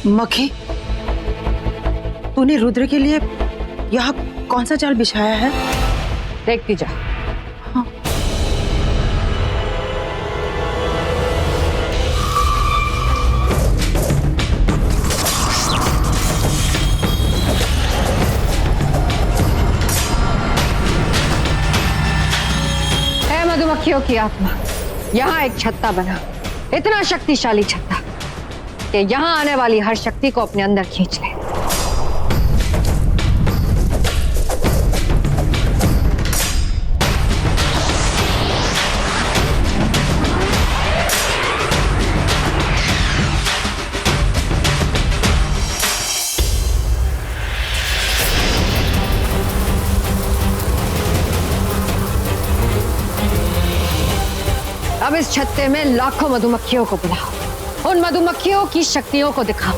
मखी, तूने रुद्र के लिए यहाँ कौन सा जाल बिछाया है? देखती जा। हाँ। है मधुमक्खियों की आत्मा, यहाँ एक छत्ता बना, इतना शक्तिशाली छत्ता कि यहाँ आने वाली हर शक्ति को अपने अंदर खींच ले। अब इस छत्ते में लाखों मधुमक्खियों को बुलाओ, उन मधुमक्खियों की शक्तियों को दिखाओ।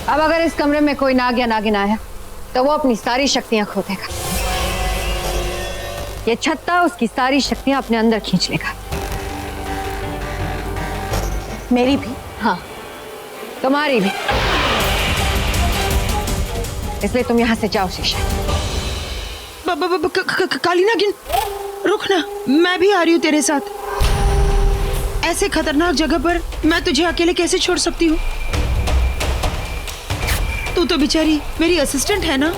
अब अगर इस कमरे में कोई नाग या नागिन आया तो वो अपनी सारी शक्तियां खो देगा। ये छत्ता उसकी सारी शक्तियां अपने अंदर खींच लेगा। मेरी भी? हाँ, तुम्हारी भी। इसलिए तुम यहां से जाओ शीशा। काली नागिन, रुक ना, मैं भी आ रही हूँ तेरे साथ। ऐसे खतरनाक जगह पर मैं तुझे अकेले कैसे छोड़ सकती हूँ? तू तो बेचारी मेरी असिस्टेंट है ना।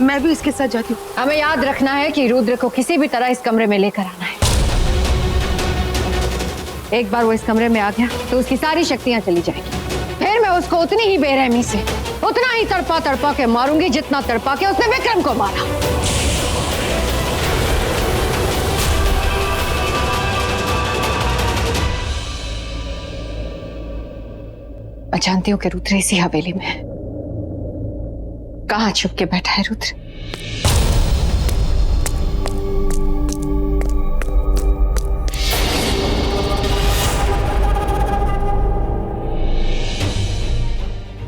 मैं भी इसके साथ जाती हूँ। हमें याद रखना है कि रुद्र को किसी भी तरह इस कमरे में लेकर आना है। एक बार वो इस कमरे में आ गया तो उसकी सारी शक्तियां चली जाएगी। फिर मैं उसको उतनी ही बेरहमी से, उतना ही तड़पा तड़पा के मारूंगी जितना तड़पा के उसने विक्रम को मारा। मैं जानती हूँ कि रुद्र इसी हवेली में है। कहाँ छुप के बैठा है रुद्र?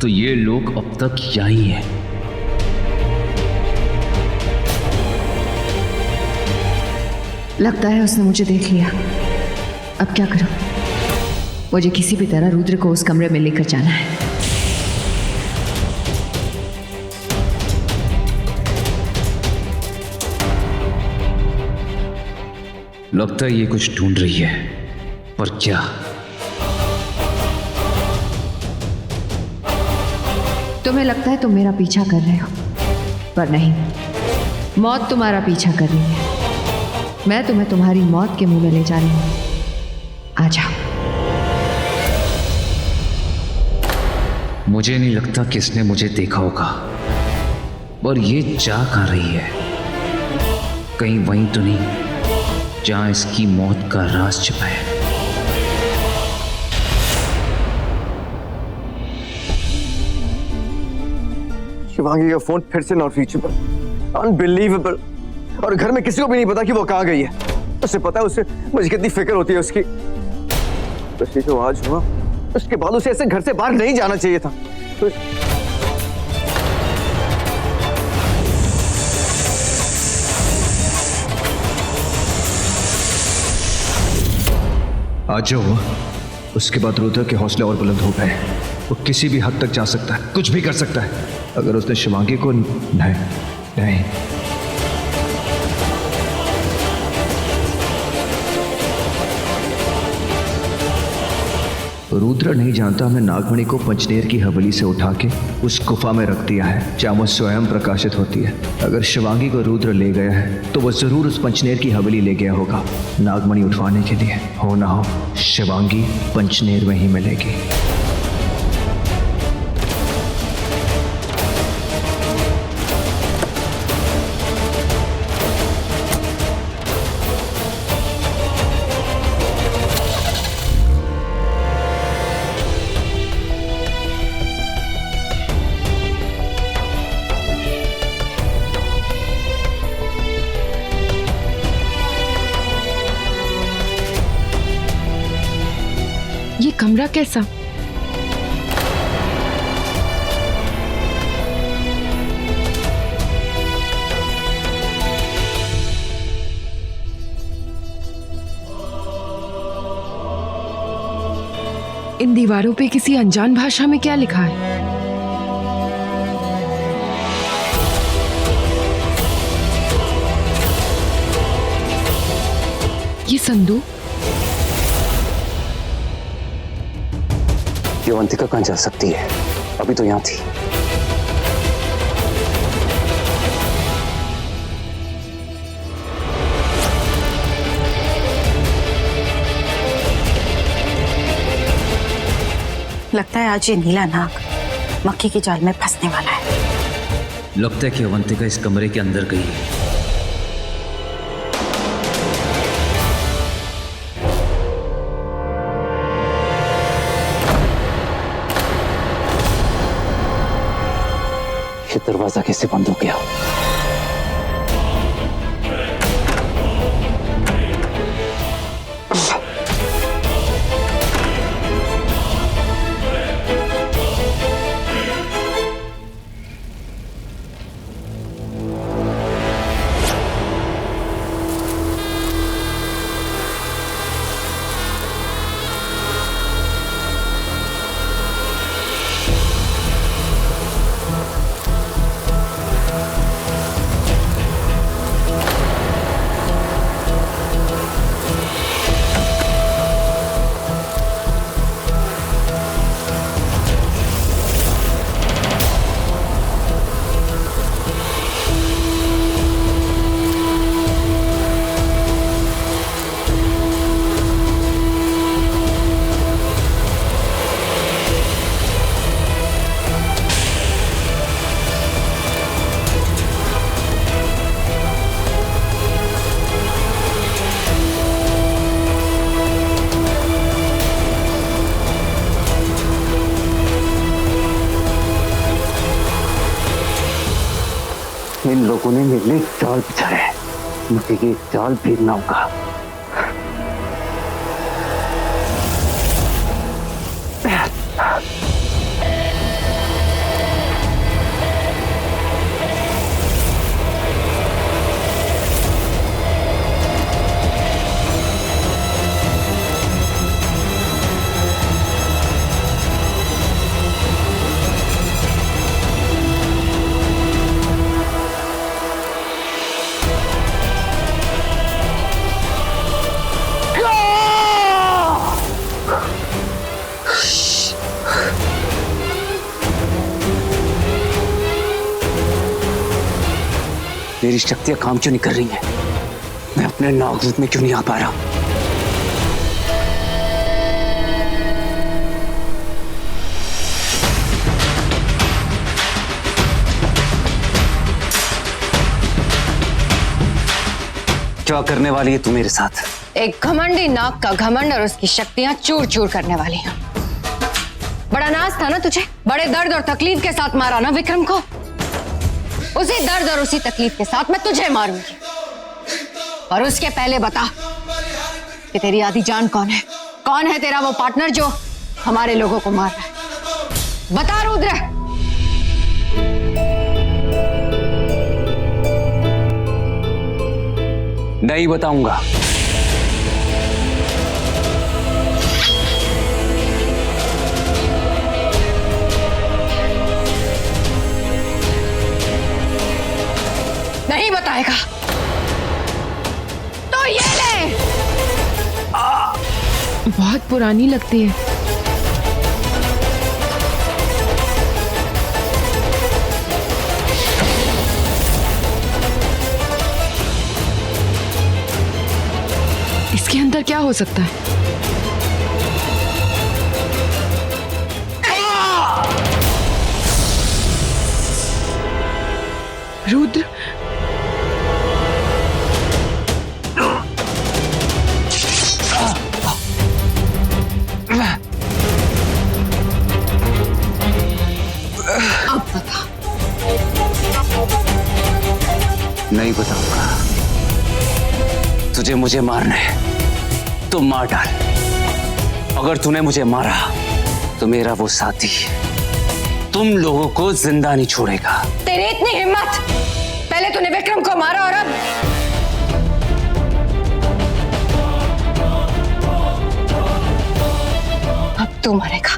तो ये लोग अब तक यहीं हैं। लगता है उसने मुझे देख लिया। अब क्या करूं? मुझे किसी भी तरह रुद्र को उस कमरे में लेकर जाना है। लगता है ये कुछ ढूंढ रही है, पर क्या? तुम्हें लगता है तुम मेरा पीछा कर रहे हो, पर नहीं, मौत तुम्हारा पीछा कर रही है। मैं तुम्हें तुम्हारी मौत के मुंह में ले जा रही हूं। आ जाओ। मुझे नहीं लगता कि इसने मुझे देखा होगा, पर ये जा कहाँ रही है? कहीं वहीं तो नहीं जहां इसकी मौत का राज छिपा है। शिवांगी का फोन फिर से नॉट रीचेबल, अनबिलीवेबल। और घर में किसी को भी नहीं पता कि वो कहाँ गई है। उसे पता है, उसे मुझे कितनी फिक्र होती है उसकी। तो जो आज हुआ उसके बाद उसे ऐसे घर से बाहर नहीं जाना चाहिए था। तो आज जो हुआ उसके बाद रुद्र के हौसले और बुलंद हो गए। वो किसी भी हद तक जा सकता है, कुछ भी कर सकता है, अगर उसने शिवांगी को नहीं। रुद्र नहीं जानता मैं नागमणि को पंचनेर की हवेली से उठा के उस गुफा में रख दिया है जहाँ वो स्वयं प्रकाशित होती है। अगर शिवांगी को रुद्र ले गया है तो वो जरूर उस पंचनेर की हवेली ले गया होगा नागमणि उठवाने के लिए। हो ना हो शिवांगी पंचनेर में ही मिलेगी। कैसा? इन दीवारों पे किसी अनजान भाषा में क्या लिखा है? ये संदूक? ये अवंतिका कहाँ जा सकती है? अभी तो यहाँ थी। लगता है आज ये नीला नाग मक्खी की जाल में फंसने वाला है। लगता है कि अवंतिका इस कमरे के अंदर गई है। ये दरवाजा कैसे बंद हो गया? इन लोगों ने मेरे लिए जाल बिछाया है, मुझे ये जाल फेरना होगा। मेरी शक्तियां काम क्यों नहीं कर रही हैं? मैं अपने नागरूप में क्यों नहीं आ पा रहा? क्या करने वाली है तू मेरे साथ? एक घमंडी नाग का घमंड और उसकी शक्तियां चूर चूर करने वाली हैं। बड़ा नाज था ना तुझे? बड़े दर्द और तकलीफ के साथ मारा ना विक्रम को? उसी दर्द और उसी तकलीफ के साथ मैं तुझे मारूंगी। और उसके पहले बता कि तेरी आधी जान कौन है? कौन है तेरा वो पार्टनर जो हमारे लोगों को मार रहा है? बता रुद्र। नहीं बताऊंगा। नहीं बताएगा तो ये ले। बहुत पुरानी लगती है। इसके अंदर क्या हो सकता है? रुद्र, अब बता। नहीं बताऊंगा। तुझे मुझे मारना है तो मार डाल। अगर तूने मुझे मारा तो मेरा वो साथी तुम लोगों को जिंदा नहीं छोड़ेगा। तेरी इतनी हिम्मत! पहले तूने विक्रम को मारा और अब तू मरेगा।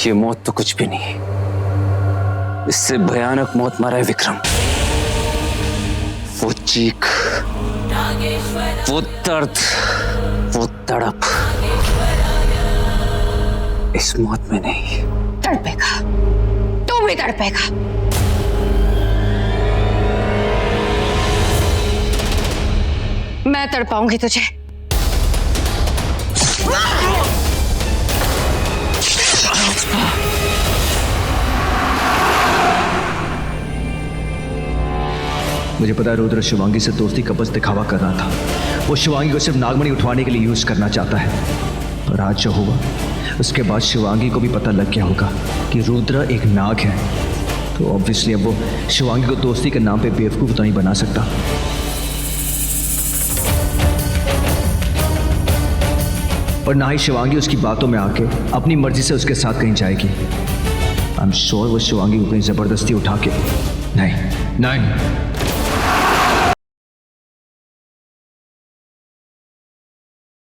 ये मौत तो कुछ भी नहीं, इससे भयानक मौत मरा है विक्रम। वो चीख, वो दर्द, वो तड़प इस मौत में नहीं। तड़पेगा, तू भी तड़पेगा। मैं तड़पाऊंगी तुझे। मुझे पता है रुद्र शिवांगी से दोस्ती का बस दिखावा कर रहा था। वो शिवांगी को सिर्फ नागमणि उठवाने के लिए यूज करना चाहता है। पर आज जो हुआ उसके बाद शिवांगी को भी पता लग गया होगा कि रुद्र एक नाग है। तो ऑब्वियसली अब वो शिवांगी को दोस्ती के नाम पे बेवकूफ तो नहीं बना सकता। और ना ही शिवांगी उसकी बातों में आके अपनी मर्जी से उसके साथ कहीं जाएगी। आई एम श्योर वो शिवांगी को कहीं जबरदस्ती उठा के नहीं